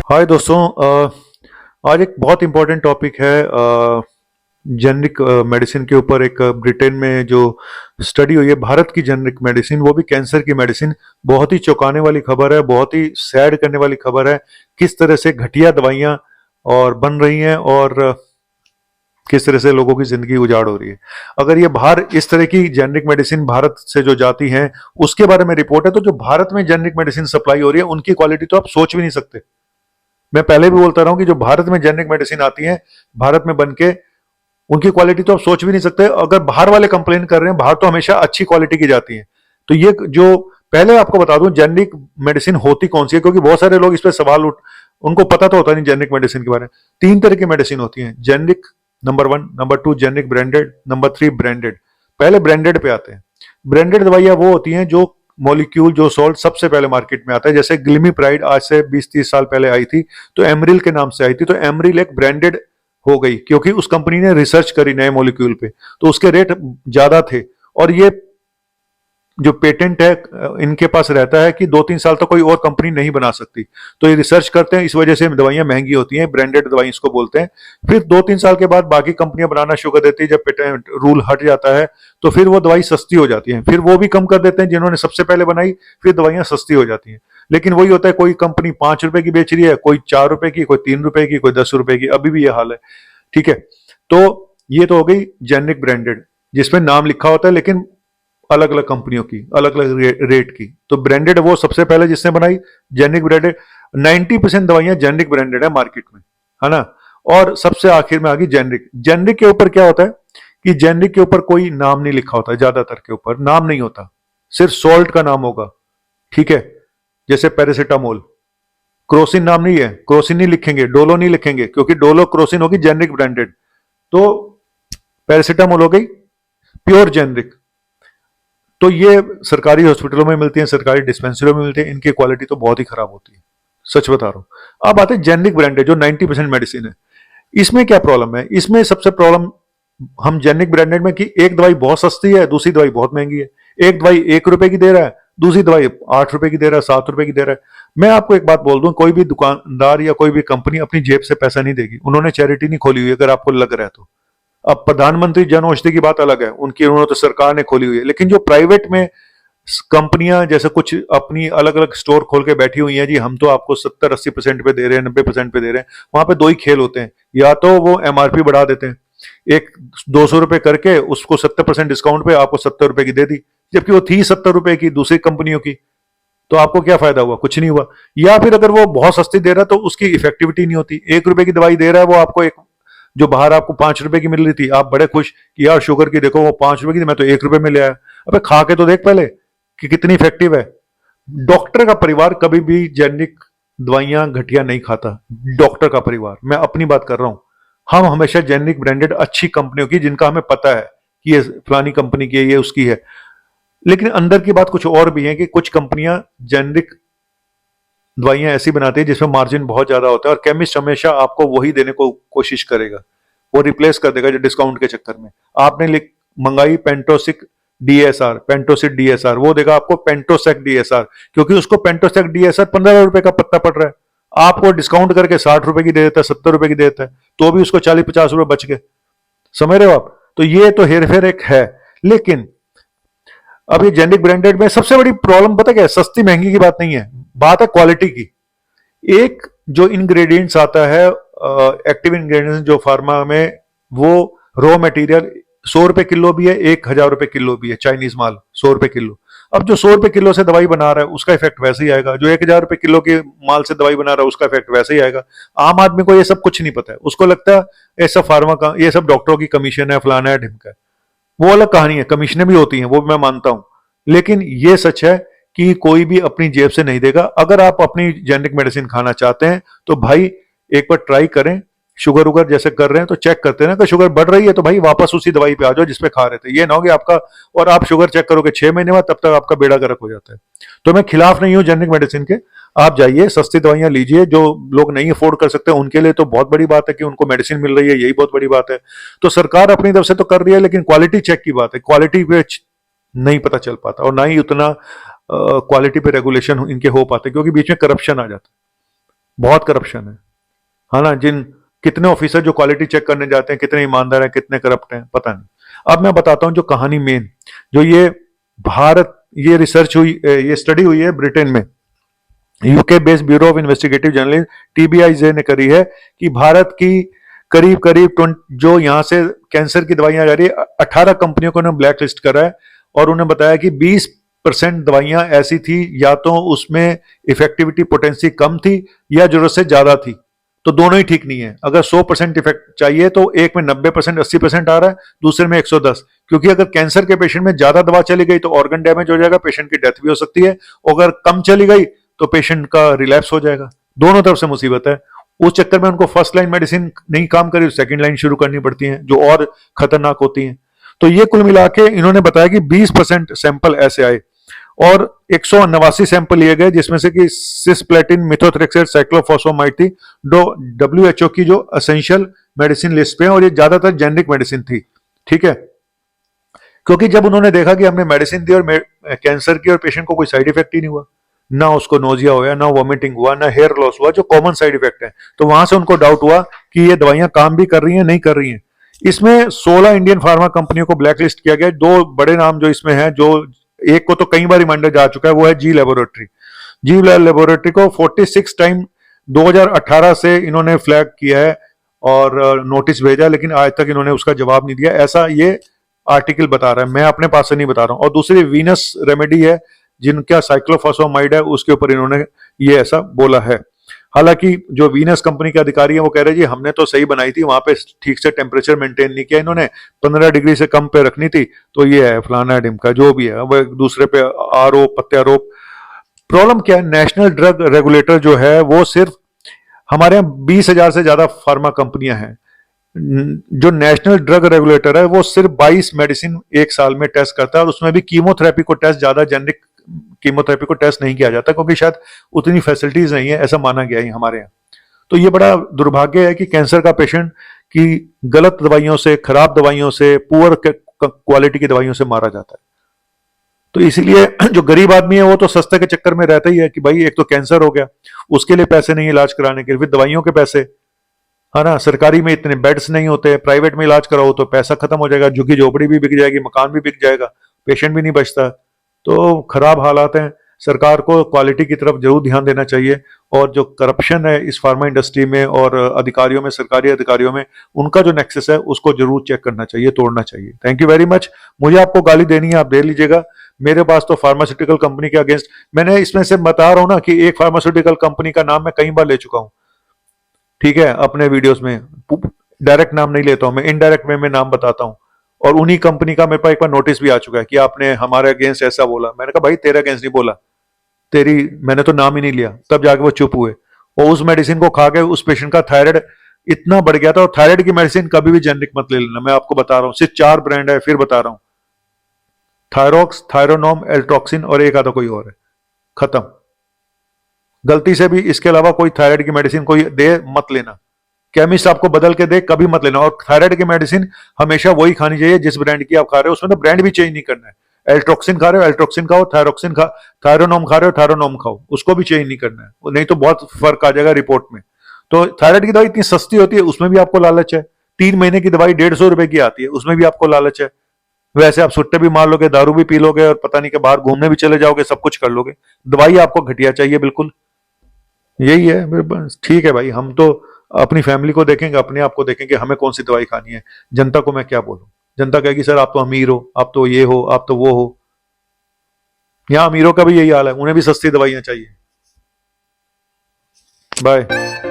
हाय दोस्तों। आज एक बहुत इम्पोर्टेंट टॉपिक है जेनरिक मेडिसिन के ऊपर। एक ब्रिटेन में जो स्टडी हुई है भारत की जेनरिक मेडिसिन, वो भी कैंसर की मेडिसिन। बहुत ही चौंकाने वाली खबर है, बहुत ही सैड करने वाली खबर है। किस तरह से घटिया दवाइयां और बन रही हैं और किस तरह से लोगों की जिंदगी उजाड़ हो रही है। अगर ये बाहर इस तरह की जेनरिक मेडिसिन भारत से जो जाती हैं उसके बारे में रिपोर्ट है, तो जो भारत में जेनरिक मेडिसिन सप्लाई हो रही है उनकी क्वालिटी तो आप सोच भी नहीं सकते। मैं पहले भी बोलता रहा हूं कि जो भारत में जेनरिक मेडिसिन आती है भारत में बन के, उनकी क्वालिटी तो आप सोच भी नहीं सकते। अगर बाहर वाले कंप्लेन कर रहे हैं, बाहर तो हमेशा अच्छी क्वालिटी की जाती है। तो ये जो, पहले आपको बता दूं जेनरिक मेडिसिन होती कौन सी है, क्योंकि बहुत सारे लोग इस पर सवाल उठ, उनको पता तो होता नहीं जेनरिक मेडिसिन के बारे में। तीन तरह की मेडिसिन होती है: generic number 1, number 2 generic branded, number 3 branded. पहले ब्रांडेड पे आते हैं। ब्रांडेड दवाइयां वो होती हैं जो मॉलिक्यूल, जो सॉल्ट सबसे पहले मार्केट में आता है। जैसे ग्लिमीप्राइड आज से 20-30 साल पहले आई थी, तो एमरिल के नाम से आई थी। तो एमरिल एक ब्रांडेड हो गई क्योंकि उस कंपनी ने रिसर्च करी नए मॉलिक्यूल पे, तो उसके रेट ज्यादा थे। और ये जो पेटेंट है इनके पास रहता है कि 2-3 साल तक कोई और कंपनी नहीं बना सकती। तो ये रिसर्च करते हैं, इस वजह से दवाइयां महंगी होती हैं। ब्रांडेड दवाई इसको बोलते हैं। फिर 2-3 साल के बाद बाकी कंपनियां बनाना शुरू कर देती है। जब पेटेंट रूल हट जाता है तो फिर वो दवाई सस्ती हो जाती है। फिर वो भी कम कर देते हैं जिन्होंने सबसे पहले बनाई, फिर दवाइयां सस्ती हो जाती हैं। लेकिन वही होता है, कोई कंपनी 5 रुपए की बेच रही है, कोई 4 रुपए की, कोई 3 रुपए की, कोई 10 रुपए की। अभी भी ये हाल है। ठीक है। तो ये तो हो गई जेनरिक ब्रांडेड, जिसमें नाम लिखा होता है लेकिन अलग अलग कंपनियों की अलग अलग रेट की। तो ब्रांडेड वो सबसे पहले जिसने बनाई, जेनरिक ब्रांडेड। 90% दवाइयां जेनरिक ब्रांडेड है मार्केट में, है ना। और सबसे आखिर में आ गई जेनरिक। जेनरिक के ऊपर क्या होता है कि जेनरिक के ऊपर कोई नाम नहीं लिखा होता, ज्यादातर के ऊपर नाम नहीं होता, सिर्फ सॉल्ट का नाम होगा। ठीक है। जैसे पैरासिटामोल, क्रोसिन नाम नहीं है, क्रोसिन नहीं लिखेंगे, डोलो नहीं लिखेंगे, क्योंकि डोलो क्रोसिन होगी जेनरिक ब्रांडेड। तो पैरासिटामोल हो गई प्योर जेनरिक। तो ये सरकारी हॉस्पिटलों में मिलती है, सरकारी डिस्पेंसरियों में मिलती है। इनकी क्वालिटी तो बहुत ही खराब होती है, सच बता रहा हूं। अब आते हैं जेनरिक ब्रांडेड जो 90% मेडिसिन है। इसमें क्या प्रॉब्लम है? इसमें सबसे प्रॉब्लम हम जेनरिक ब्रांडेड में कि एक दवाई बहुत सस्ती है, दूसरी दवाई बहुत महंगी है। एक दवाई 1 रुपए की दे रहा है, दूसरी दवाई 8 रुपए की दे रहा है, 7 रुपए की दे रहा है। मैं आपको एक बात बोल दूं, कोई भी दुकानदार या कोई भी कंपनी अपनी जेब से पैसा नहीं देगी। उन्होंने चैरिटी नहीं खोली हुई, अगर आपको लग रहा है तो। अब प्रधानमंत्री जन औषधि की बात अलग है, उनकी उन्होंने तो सरकार ने खोली हुई है। लेकिन जो प्राइवेट में कंपनियां जैसे कुछ अपनी अलग अलग स्टोर खोल के बैठी हुई हैं, जी हम तो आपको 70-80% पे दे रहे हैं, 90% पे दे रहे हैं। वहां पे दो ही खेल होते हैं, या तो वो एमआरपी बढ़ा देते हैं, एक 200 रुपए करके उसको 70% डिस्काउंट पे आपको 70 रुपए की दे दी, जबकि वो थी 70 रुपए की दूसरी कंपनियों की। तो आपको क्या फायदा हुआ? कुछ नहीं हुआ। या फिर अगर वो बहुत सस्ती दे रहा है तो उसकी इफेक्टिविटी नहीं होती। 1 रुपए की दवाई दे रहा है वो आपको, एक जो बाहर आपको 5 रुपए की मिल रही थी, आप बड़े खुश कि यार शुगर की देखो वो 5 रुपए की थी, मैं तो 1 रुपए में ले आया। अबे खा के तो देख पहले कि कितनी इफेक्टिव है। डॉक्टर का परिवार कभी भी जेनरिक दवाइयां घटिया नहीं खाता। डॉक्टर का परिवार, मैं अपनी बात कर रहा हूं। हम हमेशा जेनरिक ब्रांडेड अच्छी कंपनियों की, जिनका हमें पता है कि ये फलानी कंपनी की है, ये उसकी है। लेकिन अंदर की बात कुछ और भी है कि कुछ कंपनियां जेनरिक दवाइयां ऐसी बनाती है जिसमें मार्जिन बहुत ज्यादा होता है, और केमिस्ट हमेशा आपको वही देने को कोशिश करेगा, वो रिप्लेस कर देगा जो डिस्काउंट के चक्कर में। आपने लिख मंगाई पेंटोसिक डीएसआर, पेंटोसिक डीएसआर, वो देगा आपको पेंटोसेक डीएसआर, क्योंकि उसको पेंटोसेक डीएसआर 15 रुपए का पत्ता पड़ रहा है। आपको डिस्काउंट करके 60 रुपए की दे देता है, 70 रुपए की दे देता है, तो भी उसको 40-50 रुपए बच गए। समझ रहे हो आप? तो ये तो हेरफेर एक है। लेकिन अब ये जेनरिक ब्रांडेड में सबसे बड़ी प्रॉब्लम पता क्या है? सस्ती महंगी की बात नहीं है, बात है क्वालिटी की। एक जो इंग्रेडिएंट्स आता है, एक्टिव इंग्रेडिएंट्स जो फार्मा में, वो रॉ मटेरियल 100 रुपए किलो भी है, 1000 रुपए किलो भी है। चाइनीज माल 100 रुपए किलो। अब जो 100 रुपए किलो से दवाई बना रहा है उसका इफेक्ट वैसे ही आएगा, जो 1000 रुपए किलो के माल से दवाई बना रहा है उसका इफेक्ट वैसे ही आएगा। आम आदमी को ये सब कुछ नहीं पता है, उसको लगता है ये सब फार्मा का, ये सब डॉक्टरों की कमीशन है, फलाना है, ढिमका है। वो अलग कहानी है, कमीशनें भी होती हैं, वो भी मैं मानता हूं। लेकिन ये सच है कि कोई भी अपनी जेब से नहीं देगा। अगर आप अपनी जेनरिक मेडिसिन खाना चाहते हैं तो भाई एक बार ट्राई करें। शुगर उगर जैसे कर रहे हैं तो चेक करते हैं ना, कि शुगर बढ़ रही है तो भाई वापस उसी दवाई पे आ जाओ जिसपे खा रहे थे। ये ना हो कि आपका, और आप शुगर चेक करोगे 6 महीने बाद, तब तक आपका बेड़ा गर्क हो जाता है। तो मैं खिलाफ नहीं हूं जेनरिक मेडिसिन के। आप जाइए सस्ती दवाइयां लीजिए। जो लोग नहीं अफोर्ड कर सकते उनके लिए तो बहुत बड़ी बात है कि उनको मेडिसिन मिल रही है, यही बहुत बड़ी बात है। तो सरकार अपनी तरफ से तो कर रही है, लेकिन क्वालिटी चेक की बात है, क्वालिटी पे नहीं पता चल पाता, और ना ही उतना क्वालिटी पे रेगुलेशन इनके हो पाते, क्योंकि बीच में करप्शन आ जाता है। बहुत करप्शन है ना। जिन कितने ऑफिसर जो क्वालिटी चेक करने जाते हैं, कितने ईमानदार हैं, कितने करप्ट हैं, पता नहीं। अब मैं बताता हूं जो कहानी मेन, जो ये भारत, ये रिसर्च हुई, ये स्टडी हुई है ब्रिटेन में, UK based bureau of investigative journalism TBIJ ने करी है, कि भारत की करीब करीब जो यहाँ से कैंसर की दवाइयां जा रही है, 18 कंपनियों को उन्होंने ब्लैक लिस्ट करा है, और उन्हें बताया कि 20% दवाइयां ऐसी थी, या तो उसमें इफेक्टिविटी पोटेंसी कम थी या जरूरत से ज्यादा थी, तो दोनों ही ठीक नहीं है। अगर 100% इफेक्ट चाहिए तो एक में 90% 80% आ रहा है, दूसरे में 110, क्योंकि अगर कैंसर के पेशेंट में ज्यादा दवा चली गई तो ऑर्गन डैमेज हो जाएगा, पेशेंट की डेथ भी हो सकती है, अगर कम चली गई तो पेशेंट का रिलैप्स हो जाएगा। दोनों तरफ से मुसीबत है। उस चक्कर में उनको फर्स्ट लाइन मेडिसिन नहीं काम करी, सेकंड लाइन शुरू करनी पड़ती है, जो और खतरनाक होती हैं। तो ये कुल मिला के इन्होंने बताया कि 20% सैंपल ऐसे आए, और 189 सैंपल लिए गए, जिसमें से कि सिस्प्लेटिन, मिथोट्रेक्सेट, साइक्लोफॉस्फामाइड थी, दो डब्ल्यूएचओ की जो एसेंशियल मेडिसिन लिस्ट पे है, और ये ज्यादातर जेनरिक मेडिसिन थी। ठीक है, क्योंकि जब उन्होंने देखा कि हमने मेडिसिन दी और कैंसर की, और पेशेंट को कोई साइड इफेक्ट ही नहीं हुआ, ना उसको नोजिया हुआ, ना वॉमिटिंग हुआ, ना हेयर लॉस हुआ, जो कॉमन साइड इफेक्ट है, तो वहां से उनको डाउट हुआ कि ये दवाइयां काम भी कर रही हैं, नहीं कर रही हैं। इसमें 16 इंडियन फार्मा कंपनियों को ब्लैकलिस्ट किया गया। दो बड़े नाम जो इसमें हैं, जो एक को तो कई बार रिमाइंडर जा चुका है, वो है जी लेबोरेटरी। जी लेबोरेटरी को 46 टाइम 2018 से इन्होंने फ्लैग किया है और नोटिस भेजा, लेकिन आज तक इन्होंने उसका जवाब नहीं दिया, ऐसा ये आर्टिकल बता रहा है, मैं अपने पास से नहीं बता रहा हूं। और दूसरी वीनस रेमेडी है, जिनका साइक्लोफॉस्फामाइड है, उसके ऊपर इन्होंने ये ऐसा बोला है। हालांकि जो वीनस कंपनी के अधिकारी हैं वो कह रहे हैं जी हमने तो सही बनाई थी, वहां पे ठीक से टेम्परेचर मेंटेन नहीं किया इन्होंने, 15 डिग्री से कम पे रखनी थी, तो ये है फलाना डिमका जो भी है। अब एक दूसरे पे आरोप प्रत्यारोप। प्रॉब्लम क्या है, नेशनल ड्रग रेगुलेटर जो है वो सिर्फ, हमारे यहाँ 20,000 से ज्यादा फार्मा कंपनियां हैं, जो नेशनल ड्रग रेगुलेटर है वो सिर्फ 22 मेडिसिन एक साल में टेस्ट करता है, और उसमें भी कीमोथेरेपी को टेस्ट, ज्यादा जेनरिक कीमोथेरेपी को टेस्ट नहीं किया जाता, क्योंकि शायद उतनी फैसिलिटीज नहीं है, ऐसा माना गया है हमारे यहाँ। तो ये बड़ा दुर्भाग्य है कि कैंसर का पेशेंट की गलत दवाइयों से, खराब दवाइयों से, पुअर क्वालिटी की दवाइयों से मारा जाता है। तो इसीलिए जो गरीब आदमी है वो तो सस्ते के चक्कर में रहता ही है, कि भाई एक तो कैंसर हो गया, उसके लिए पैसे नहीं इलाज कराने के, फिर दवाइयों के पैसे, है ना, सरकारी में इतने बेड्स नहीं होते, प्राइवेट में इलाज कराओ तो पैसा खत्म हो जाएगा, झुग्गी झोपड़ी भी बिक जाएगी, मकान भी बिक जाएगा, पेशेंट भी नहीं बचता। तो खराब हालात हैं। सरकार को क्वालिटी की तरफ जरूर ध्यान देना चाहिए, और जो करप्शन है इस फार्मा इंडस्ट्री में और अधिकारियों में, सरकारी अधिकारियों में, उनका जो नेक्सस है उसको जरूर चेक करना चाहिए, तोड़ना चाहिए। Thank you very much. मुझे आपको गाली देनी है, आप दे लीजिएगा, मेरे पास तो फार्मास्यूटिकल कंपनी के अगेंस्ट, मैंने इसमें से बता रहा हूं ना कि एक फार्मास्यूटिकल कंपनी का नाम मैं कई बार ले चुका हूं, ठीक है, अपने वीडियोस में डायरेक्ट नाम नहीं लेता हूं मैं, इनडायरेक्ट में नाम बताता हूं, और उन्हीं कंपनी का मेरे पास एक बार नोटिस भी आ चुका है कि आपने हमारे अगेंस्ट ऐसा बोला। मैंने कहा भाई तेरे अगेंस्ट नहीं बोला, तेरी, मैंने तो नाम ही नहीं लिया, तब जाके वो चुप हुए। और उस मेडिसिन को खा के उस पेशेंट का थायराइड इतना बढ़ गया था, और थायराइड की मेडिसिन कभी भी जेनरिक मत ले लेना, मैं आपको बता रहा हूं, सिर्फ 4 ब्रांड है, फिर बता रहा हूं, थायरोक्स, थायरोनोम, एल्ट्रोक्सिन और एक आधा कोई और है, खत्म। गलती से भी इसके अलावा कोई थायराइड की मेडिसिन कोई दे मत लेना, केमिस्ट आपको बदल के दे कभी मत लेना। और थायराइड की मेडिसिन हमेशा वही खानी चाहिए जिस ब्रांड की आप खा रहे हो, उसमें तो ब्रांड भी चेंज नहीं करना है। एल्ट्रोक्सिन खा रहे हो एल्ट्रोक्सिन खाओ, थायरोक्सिन खा, थायरोनोम खा रहे हो थायरोनोम खाओ, उसको भी चेंज नहीं करना है, नहीं तो बहुत फर्क आ जाएगा रिपोर्ट में। तो थायराइड की दवाई इतनी सस्ती होती है, उसमें भी आपको लालच है। 3 महीने की दवाई 150 रुपए की आती है, उसमें भी आपको लालच है। वैसे आप सुट्टे भी मार लोगे, दारू भी पी लोगे, और पता नहीं के बाहर घूमने भी चले जाओगे, सब कुछ कर लोगे। दवाई आपको घटिया चाहिए बिल्कुल, यही है मेरे पास। ठीक है भाई, हम तो अपनी फैमिली को देखेंगे, अपने आप को देखेंगे, हमें कौन सी दवाई खानी है। जनता को मैं क्या बोलूं, जनता कहेगी सर आप तो अमीर हो, आप तो ये हो, आप तो वो हो। यहाँ अमीरों का भी यही हाल है, उन्हें भी सस्ती दवाइयां चाहिए। बाय।